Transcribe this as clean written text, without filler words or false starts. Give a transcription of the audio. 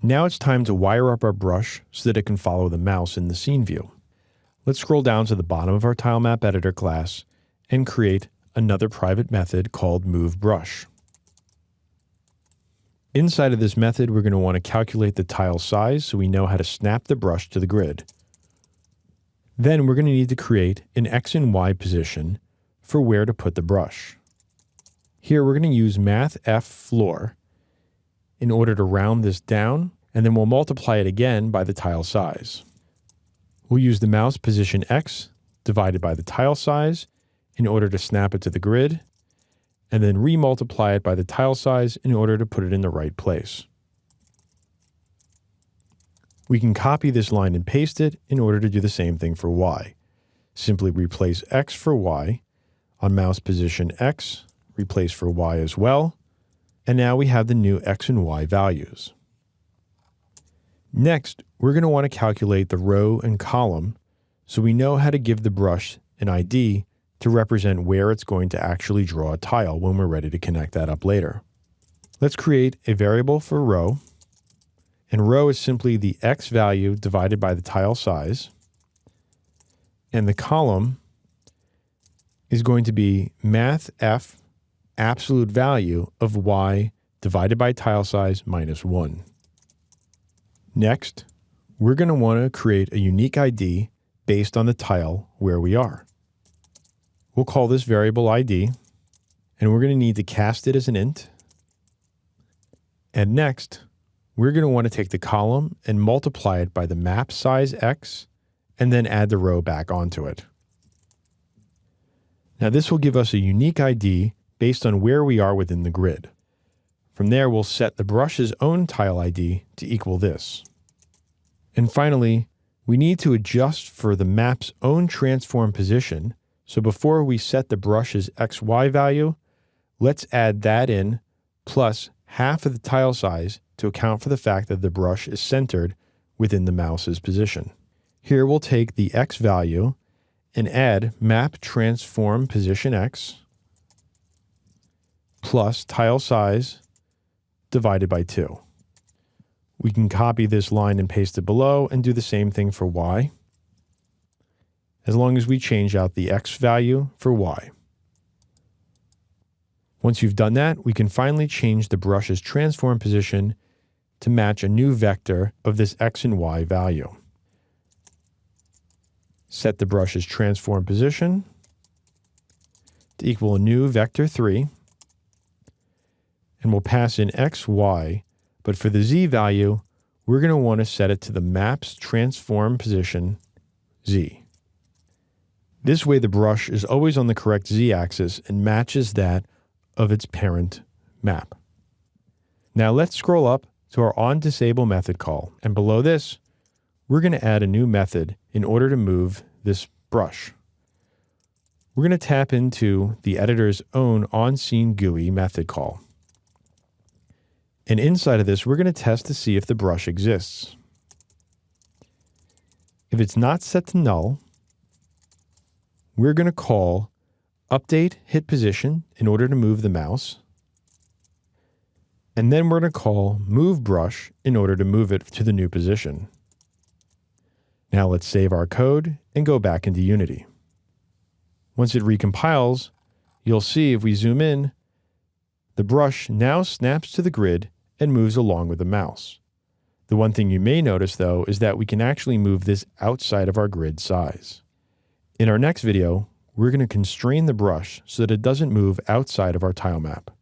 Now it's time to wire up our brush so that it can follow the mouse in the scene view. Let's scroll down to the bottom of our Tile Map Editor class and create another private method called moveBrush. Inside of this method, we're going to want to calculate the tile size so we know how to snap the brush to the grid. Then we're going to need to create an X and Y position for where to put the brush. Here we're going to use mathf_floor in order to round this down, and then we'll multiply it again by the tile size. We'll use the mouse position X divided by the tile size in order to snap it to the grid, and then remultiply it by the tile size in order to put it in the right place. We can copy this line and paste it in order to do the same thing for Y. Simply replace X for Y, on mouse position X, replace for Y as well, and now we have the new X and Y values. Next, we're going to want to calculate the row and column so we know how to give the brush an ID to represent where it's going to actually draw a tile when we're ready to connect that up later. Let's create a variable for row, and row is simply the X value divided by the tile size, and the column is going to be mathf absolute value of Y divided by tile size minus 1. Next, we're going to want to create a unique ID based on the tile where we are. We'll call this variable ID, and we're going to need to cast it as an int. And next, we're going to want to take the column and multiply it by the map size X, and then add the row back onto it. Now this will give us a unique ID based on where we are within the grid. From there, we'll set the brush's own tile ID to equal this. And finally, we need to adjust for the map's own transform position. So before we set the brush's XY value, let's add that in plus half of the tile size to account for the fact that the brush is centered within the mouse's position. Here we'll take the X value and add map transform position X plus tile size divided by 2. We can copy this line and paste it below and do the same thing for Y, as long as we change out the X value for Y. Once you've done that, we can finally change the brush's transform position to match a new vector of this X and Y value. Set the brush's transform position to equal a new vector 3, and we'll pass in X, Y, but for the Z value, we're going to want to set it to the map's transform position Z. This way the brush is always on the correct Z-axis and matches that of its parent map. Now let's scroll up to our onDisable method call, and below this, we're going to add a new method in order to move this brush. We're going to tap into the editor's own onSceneGUI method call. And inside of this, we're going to test to see if the brush exists. If it's not set to null, we're going to call update hit position in order to move the mouse. And then we're going to call moveBrush in order to move it to the new position. Now let's save our code and go back into Unity. Once it recompiles, you'll see if we zoom in, the brush now snaps to the grid and moves along with the mouse. The one thing you may notice though is that we can actually move this outside of our grid size. In our next video, we're going to constrain the brush so that it doesn't move outside of our tile map.